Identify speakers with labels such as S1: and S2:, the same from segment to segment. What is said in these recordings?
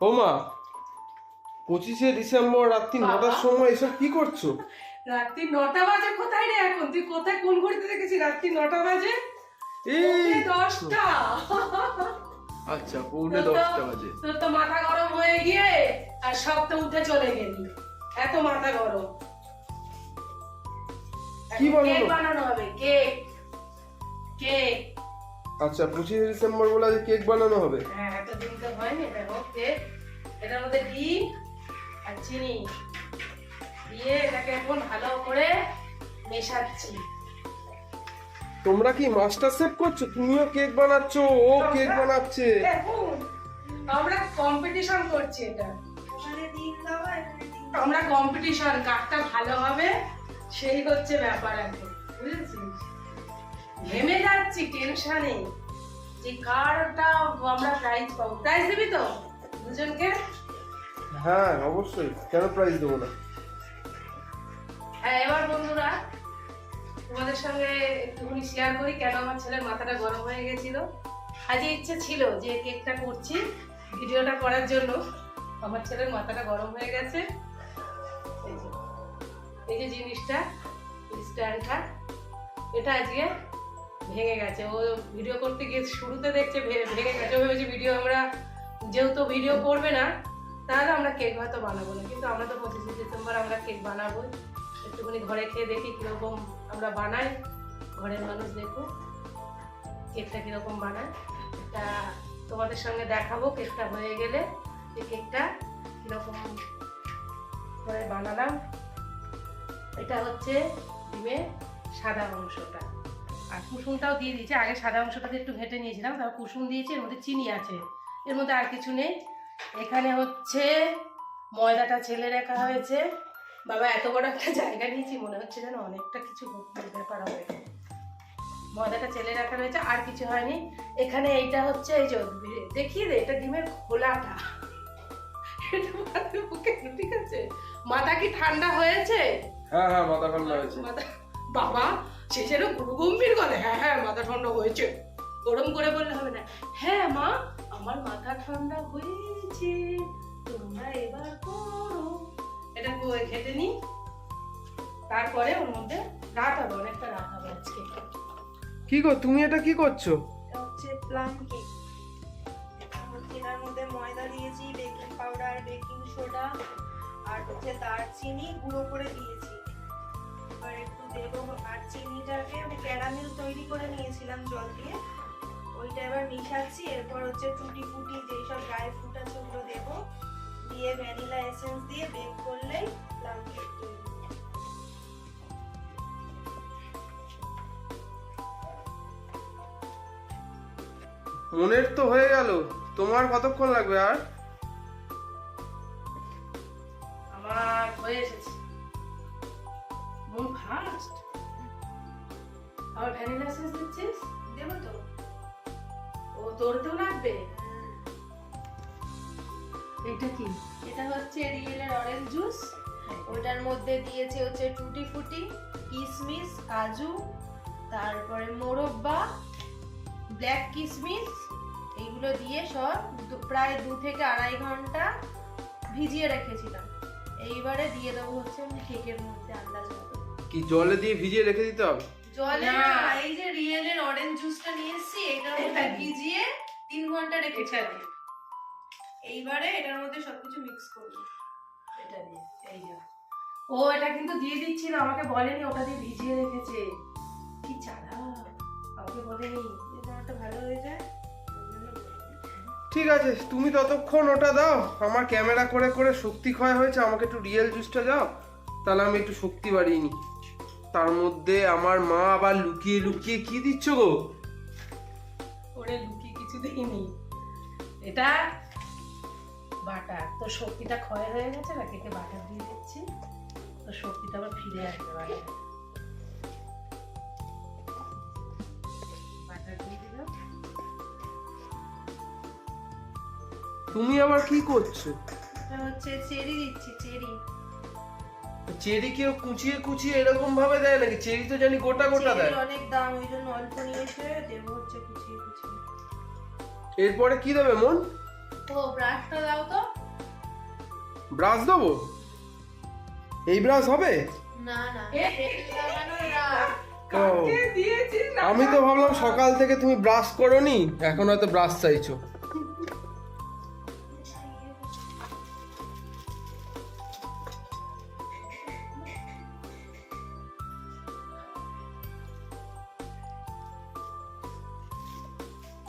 S1: ও মা, 25শে ডিসেম্বর রাত্রি 9টার সময় এসব কি করছো?
S2: রাত্রি 9টা বাজে কোথায় রে এখন? তুই কোথায় কোন ঘড়িতে দেখেছিস রাত্রি 9টা বাজে?
S1: এই
S2: 10টা।
S1: আচ্ছা, পৌনে 10টা বাজে।
S2: তোর তো মাথা গরম হয়ে গিয়ে আর সব তো উঠে চলে গেলি, এত মাথা গরম।
S1: কি বলো?
S2: কেক বানানো হবে, কেক। কেক,
S1: আচ্ছা, 25শে ডিসেম্বর বলে আজ কেক বানানো হবে?
S2: হ্যাঁ এত দিন তো হয়নি। দেখো কেক, এটার মধ্যে ডিম আর চিনি দিয়ে এটাকে এখন ভালো করে মেশাচ্ছি।
S1: তোমরা কি মাস্টার শেফ করছো? তুমিও কেক বানাচ্ছো, ও কেক বানাচ্ছে।
S2: এখন আমরা কম্পিটিশন করছি, এটা আমরা কম্পিটিশন, কারটা ভালো হবে সেই হচ্ছে ব্যাপার এখন, বুঝেছিস? ঘেমে যাচ্ছি টেনশনে যে কারটা আমরা প্রাইজ পাবো। প্রাইজ দিবি তো দুজনকে?
S1: হ্যাঁ অবশ্যই, কেন প্রাইজ দেবো না?
S2: হ্যাঁ, এবার বন্ধুরা তোমাদের সঙ্গে একটুখানি শেয়ার করি কেন আমার ছেলের মাথাটা গরম হয়ে গেছিল। আজকে ইচ্ছে ছিল যে কেকটা করছি ভিডিওটা করার জন্য, আমার ছেলের মাথাটা গরম হয়ে গেছে। এই যে জিনিসটা, স্ট্যান্ডটা, এটা আজকে ভেঙে গেছে। ও ভিডিও করতে গিয়ে শুরুতে দেখছে ভেঙে গেছে। ও ভেবেছে ভিডিও আমরা যেহেতু ভিডিও করবে না তাহলে আমরা কেক হয়তো বানাবো না, কিন্তু আমরা তো 25শে ডিসেম্বর আমরা কেক বানাবোই। একটুখানি ঘরে খেয়ে দেখি কিরকম আমরা বানাই, ঘরের মানুষ দেখুক কেকটা কিরকম বানায়। তা তোমাদের সঙ্গে দেখাবো কেকটা হয়ে গেলে যে কেকটা কিরকম করে বানালাম। এটা হচ্ছে ডিমের সাদা অংশটা, আর কুসুমটাও দিয়ে দিয়েছি। আগে সাদা অংশটাকে একটু ঘেটে নিয়েছিলাম, তারপর কুসুম দিয়েছি। এর মধ্যে চিনি আছে, এর মধ্যে আর কিছু নেই। এখানে হচ্ছে ময়দাটা ছেলে রাখা হয়েছে। বাবা এত বড় একটা জায়গা নিয়েছি, মনে হচ্ছে যেন অনেকটা কিছু ব্যাপার হবে। ময়দাটা ছেলে রাখা রয়েছে, আর কিছু হয়নি। এখানে এইটা হচ্ছে, এই যে দেখিয়ে দে, এটা ডিমের খোলাটা। এটা মাথায় বুকে, ঠিক আছে? মাথা কি ঠান্ডা হয়েছে?
S1: হ্যাঁ হ্যাঁ, মাথা ঠান্ডা হয়েছে।
S2: বাবা সে যেন গম্ভীর গলে, হ্যাঁ হ্যাঁ মাথা ঠান্ডা হয়েছে, গরম করে বললে হবে না। হ্যাঁ মা, আমার মাথা ঠান্ডা হয়েছে, তোমরা এবার করো। এটা খেতে নি, তারপরে ওর মধ্যে রাত হবে, অনেকটা রাত হবে আজকে।
S1: কি গো, তুমি এটা কি করছো?
S3: এটা হচ্ছে প্লাম কেক। এটার মধ্যে ময়দা দিয়েছি, বেকিং পাউডার, বেকিং সোডা আর হচ্ছে দারচিনি গুঁড়ো করে দিয়েছি। এবার একটু দেবো, আর চিনিটাকে আমি ক্যারামেল তৈরি করে নিয়েছিলাম জল দিয়ে, ওইটা এবার মিশাচ্ছি। এরপর হচ্ছে টুটি ফুটি যেসব ড্রাই ফ্রুট আছে ওগুলো দেবো, দিয়ে ভ্যানিলা এসেন্স দিয়ে বেক করলেই প্লাম কেক তৈরি।
S1: মনের তো হয়ে গেল, তোমার কতক্ষণ লাগবে আর?
S2: আমার হয়ে এসেছে। মন ফাস্ট। আর ভ্যানিলা এসেন্স দিচ্ছিস?
S3: দেবো তো।
S2: ও তোরতেও লাগবে। এটা কি?
S3: এটা হচ্ছে রিয়েলের অরেঞ্জ জুস। ওটার মধ্যে দিয়েছে হচ্ছে টুটি ফুটি, কিশমিশ, কাজু, তারপরে মোরব্বা, ব্ল্যাক কিশমিশ, এইগুলো দিয়ে সব প্রায় 2 থেকে আড়াই ঘন্টা ভিজিয়ে রেখেছিলাম। এইবারে দিয়ে দেবো হচ্ছে আমি কেকের মধ্যে আন্দাজ মতো।
S1: কি জলে দিয়ে ভিজিয়ে রেখে দিতে হবে?
S3: জলে
S2: না।
S3: না, এই যে রিয়েলের অরেঞ্জ জুসটা নিয়ে এসেছি এটার মধ্যে ভিজিয়ে 3 ঘন্টা রেখেছিলাম। এইবারে এটার মধ্যে সবকিছু মিক্স করবো।
S2: এটা দিয়ে, এই যা। ও এটা কিন্তু দিয়ে দিচ্ছিল, আমাকে বলেনি ওটা দিয়ে ভিজিয়ে রেখেছে। কি চালাক, আমাকে বলেনি।
S3: এটা একটা ভালো হয়ে যায়।
S1: ঠিক আছে, তুমি ততক্ষণ ওটা দাও। আমার ক্যামেরা করে করে শক্তি ক্ষয় হয়েছে, আমাকে একটু রিয়েল জুসটা দাও, তাহলে আমি একটু শক্তি বাড়িয়ে নিই। তার মধ্যে আমার মা আবার লুকিয়ে লুকিয়ে কি দিচ্ছ গো?
S2: ওরে লুকিয়ে কিছু দিইনি, এটা বাটার। তোর শক্তিটা ক্ষয় হয়ে গেছে না, কেকে বাটার দিয়ে দিচ্ছি, তোর শক্তিটা আবার ফিরে আসবে। বাটার দিয়ে দিলাম।
S1: তুমি আবার কি করছো?
S3: এটা হচ্ছে চেরি দিচ্ছি, চেরি।
S1: চেরি কেউ কুচিয়ে কুচিয়ে এরকম ভাবে দেয় নাকি? চেরি তো জানি গোটা গোটা দেয়।
S3: চেরির অনেক দাম, ওই জন্য অল্প নিয়ে এসে দেবো হচ্ছে কুচিয়ে কুচিয়ে।
S1: এরপরে কি দেবে মন?
S2: ও ব্রাশটা দাও তো।
S1: ব্রাশ দেবো? এই ব্রাশ হবে?
S3: না না
S1: ও, আমি তো ভাবলাম সকাল থেকে তুমি ব্রাশ করোনি, এখন হয়তো ব্রাশ চাইছো।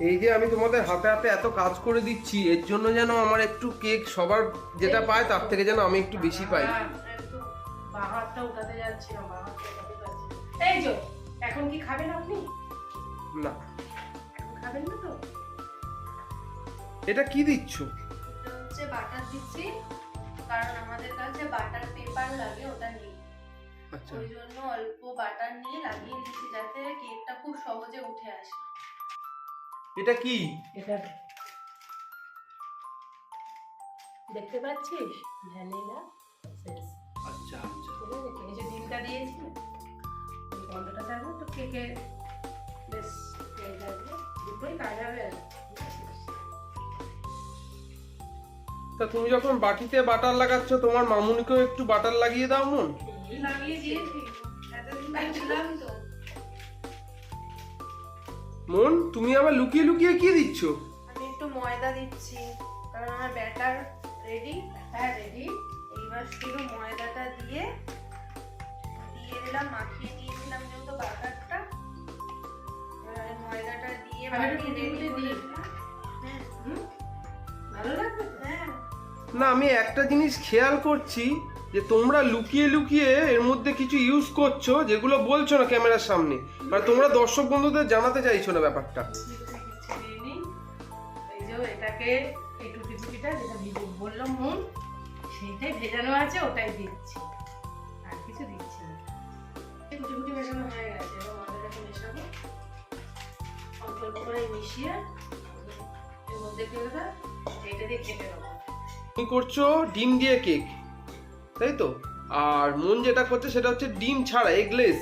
S1: এই যে আমি তোমাদের হাতে হাতে এত কাজ করে দিচ্ছি, এর জন্য যেন আমার একটু কেক সবার যেটা পায় তার থেকে যেন আমি একটু বেশি পাই।
S2: একটু বাহারটা উঠাতে যাচ্ছিলাম, বাহারটা উঠাতে পারছি না। এই যে এখন কি খাবেন আপনি?
S1: না,
S2: এখন খাবেন না তো?
S1: এটা কি দিচ্ছ?
S3: এটা হচ্ছে বাটার দিচ্ছি, কারণ আমাদের কাছে বাটার পেপার লাগে, ওটা নেই।
S1: আচ্ছা,
S3: ওই জন্য অল্প বাটার নিয়ে লাগিয়ে দিচ্ছি যাতে কেকটা খুব সহজে উঠে আসে।
S1: এটা কি?
S2: এটা দেখতে পাচ্ছিস? Vanilla essence.
S1: আচ্ছা আচ্ছা,
S2: ঠিক আছে, এই যে ডিমটা দিয়েছি না, এই গন্ধটা থাকবে তো কেকে বেশ হয়ে যাবে, দুটোই কাজ হবে আর কি।
S1: তা তুমি যখন বাটিতে বাটার লাগাচ্ছ, তোমার মামুনিকেও একটু বাটার লাগিয়ে দাও মন।
S3: লাগিয়ে দিয়েছি, এতদিন দিলাম তো।
S1: মন, তুমি আবার লুকিয়ে লুকিয়ে কি দিচ্ছ?
S3: আমি একটু ময়দা দিচ্ছি, কারণ আমার ব্যাটার রেডি।
S2: হ্যাঁ রেডি।
S3: এইবার শুধু ময়দাটা দিয়ে দিলাম, মাখিয়ে নিয়েছিলাম যেহেতু বাটারটা, এবার ময়দাটা দিয়ে
S2: আর একটু
S3: বাটিয়ে
S2: টুটি
S3: রেডি
S2: ফুটি
S3: করে
S2: দিই।
S3: দিলাম। হ্যাঁ
S2: ভালো লাগবে তো?
S3: হ্যাঁ,
S1: না, আমি একটা জিনিস খেয়াল করছি যে তোমরা লুকিয়ে লুকিয়ে এর মধ্যে কিছু ইউজ করছো যেগুলো বলছো না ক্যামেরার সামনে, মানে তোমরা দর্শক বন্ধুদের জানাতে চাইছো না ব্যাপারটা।
S2: কিছু দিইনি। এই যে এটাকে, এই টুটি ফুটিটা যেটা ভিডিও বললাম মন, সেইটাই ভেজানো আছে, ওটাই দিচ্ছি, আর কিছু দিচ্ছি না। এই টুটি ফুটি মেশানো হয়ে গেছে, এবার ময়দাটাকে মেশাবো অল্প অল্প করে মিশিয়ে এর মধ্যে ফেলবে, এইটা দিয়ে কেটে নেবো।
S1: তুমি করছো ডিম দিয়ে কেক, তাই তো? আর মন যেটা করছে সেটা হচ্ছে ডিম ছাড়া, এগলেস।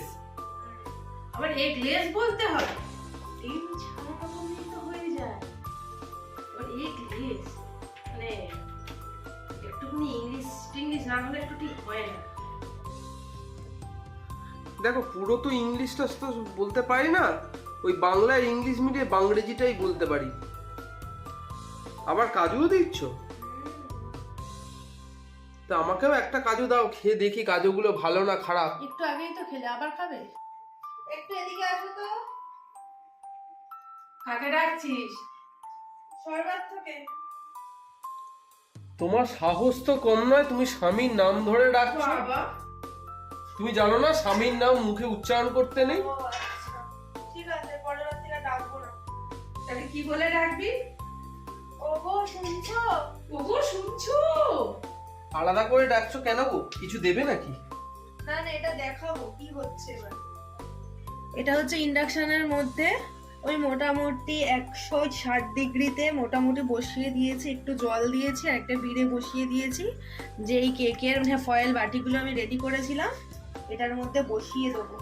S2: আবার এগ লেস বলতে হয়? ডিম ছাড়া বললেই তো হয়ে যায়। আবার এগ লেস মানে একটুখানি ইংলিশ টিংলিশ না হলে একটু ঠিক হয় না।
S1: দেখো, পুরো তো ইংলিশটা তো বলতে পারি না, ওই বাংলা ইংলিশ মিডিয়ে বাংরেজিটাই বলতে পারি। আবার কাজুও দিচ্ছ? তা আমাকেও একটা কাজু দাও, খেয়ে দেখি কাজুগুলো ভালো না খারাপ।
S2: একটু আগেই তো খেলে, আবার খাবে?
S3: একটু এদিকে আসো তো।
S2: কাকে ডাকছিস?
S3: শরবত থেকে
S1: তোমার সাহস তো কম নয়, তুমি স্বামীর নাম ধরে ডাকছো।
S2: বাবা,
S1: তুমি জানো না স্বামীর নাম মুখে উচ্চারণ করতে নেই?
S3: ও আচ্ছা, ঠিক আছে, পরের বার থেকে ডাকবো না।
S2: তাহলে কি বলে ডাকবি?
S3: ওগো শুনছো?
S2: ওগো শুনছো?
S1: আলাদা করে ডাকছো কেন গো? কিছু দেবে নাকি?
S3: না না, এটা দেখাবো কি হচ্ছে এবার। এটা হচ্ছে ইন্ডাকশনের মধ্যে ওই মোটামুটি 160 ডিগ্রিতে মোটামুটি বসিয়ে দিয়েছি, একটু জল দিয়েছি আর একটা বিড়ে বসিয়ে দিয়েছি, যে এই কেকের ফয়েল বাটিগুলো আমি রেডি করেছিলাম এটার মধ্যে বসিয়ে দেবো।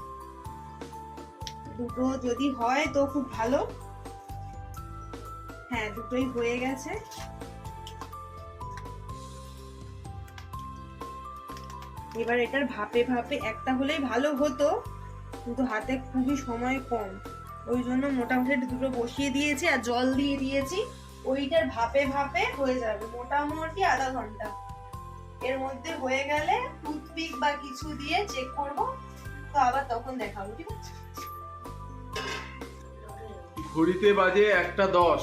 S3: দুটো যদি হয় তো খুব ভালো। হ্যাঁ, দুটোই হয়ে গেছে। এবার এটার ভাপে ভাপে একটা হলেই ভালো হতো, কিন্তু হাতে খুবই সময় কম, ওই জন্য মোটামুটি দুটো বসিয়ে দিয়েছি আর জল দিয়ে দিয়েছি। ওইটার ভাপে ভাপে হয়ে যাবে মোটামুটি আধা ঘন্টা। এর মধ্যে হয়ে গেলে টুথপিক বা কিছু দিয়ে চেক করব, তো আবার তখন দেখাবো, ঠিক আছে?
S1: ঘড়িতে বাজে 1:10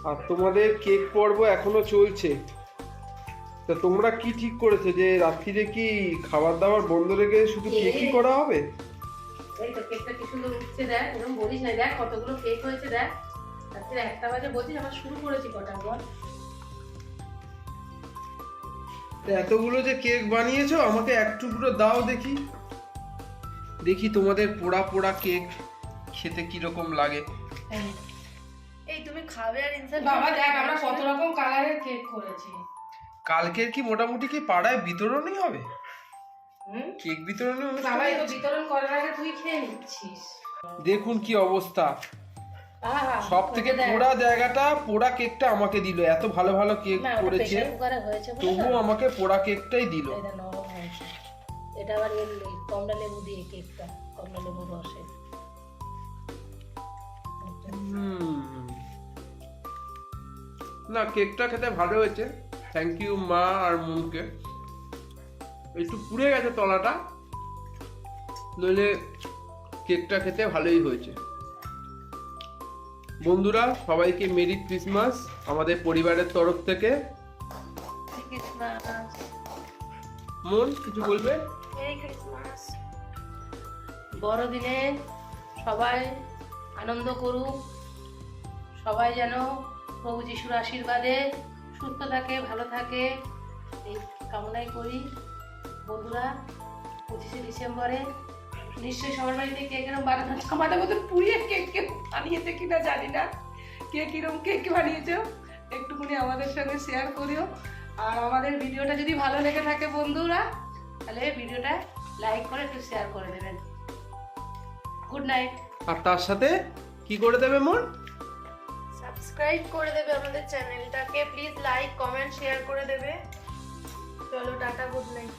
S1: আর তোমাদের কেক পর্ব এখনো চলছে। তা তোমরা কি ঠিক করেছো যে রাত্রিরে কি খাবার দাবার বন্ধ রেখে শুধু কেকই করা হবে?
S2: এই তো কেকটা কি সুন্দর উঠছে, দেখ, এরকম বলিস না, দেখ কতগুলো কেক হয়েছে, দেখ রাত্রে 1টা বাজে বলছিস, আবার শুরু করেছি কটা বল?
S1: তা এতগুলো যে কেক বানিয়েছো, আমাকে এক টুকরো দাও দেখি, দেখি তোমাদের পোড়া পোড়া কেক খেতে কিরকম লাগে।
S3: এই তুমি খাবে আর ইনসার্ট
S2: বাবা দেখ আমরা কত রকম কালারের কেক করেছি।
S1: কালকের কি মোটামুটি কি পাড়ায় বিতরণই হবে? কেক বিতরণী অনুষ্ঠান
S2: বাবা এই তো
S1: হচ্ছে?
S2: বিতরণ করার আগে তুই খেয়ে নিচ্ছিস।
S1: দেখুন কি অবস্থা,
S2: আহা,
S1: সব থেকে
S2: ওটা দেখ।
S1: পোড়া জায়গাটা, পোড়া কেকটা আমাকে দিল। এত ভালো ভালো কেক
S2: না, ওটা
S1: করেছে,
S2: প্রেসার কুকারে হয়েছে বলে
S1: তবুও
S2: তো।
S1: আমাকে পোড়া কেকটাই দিল।
S2: এটা নরম হয়েছে। এটা আবার কমলা লেবু দিয়ে কেকটা, কমলা লেবুর রসে।
S1: না, কেকটা খেতে ভালো হয়েছে। থ্যাংক ইউ মা আর মুনকে। একটু পুড়ে গেছে তলাটা, নইলে কেকটা খেতে ভালোই হয়েছে। বন্ধুরা, সবাইকে মেরি ক্রিসমাস আমাদের পরিবারের তরফ থেকে। মন কিছু বলবে?
S3: Merry Christmas.
S2: বড়দিনে সবাই আনন্দ করুক, সবাই যেন প্রভু যিশুর আশীর্বাদে সুস্থ থাকে, ভালো থাকে, এই কামনাই করি। বন্ধুরা, 25শে ডিসেম্বরে নিশ্চয়ই সবার বাড়িতে কেক এরকম বানানো, আমাদের মতন পুড়িয়ে কেক কেক বানিয়েছে কিনা জানি না, কে কিরকম কেক বানিয়েছো একটুখানি আমাদের সঙ্গে শেয়ার করিও। আর আমাদের ভিডিওটা যদি ভালো লেগে থাকে বন্ধুরা, তাহলে ভিডিওটা লাইক করে একটু শেয়ার করে দেবেন। Good night.
S1: আর তার সাথে কি করে দেবে মন?
S3: সাবস্ক্রাইব করে দেবে আমাদের চ্যানেলটাকে, প্লিজ লাইক কমেন্ট শেয়ার করে দেবে। চলো টাটা, গুড নাইট।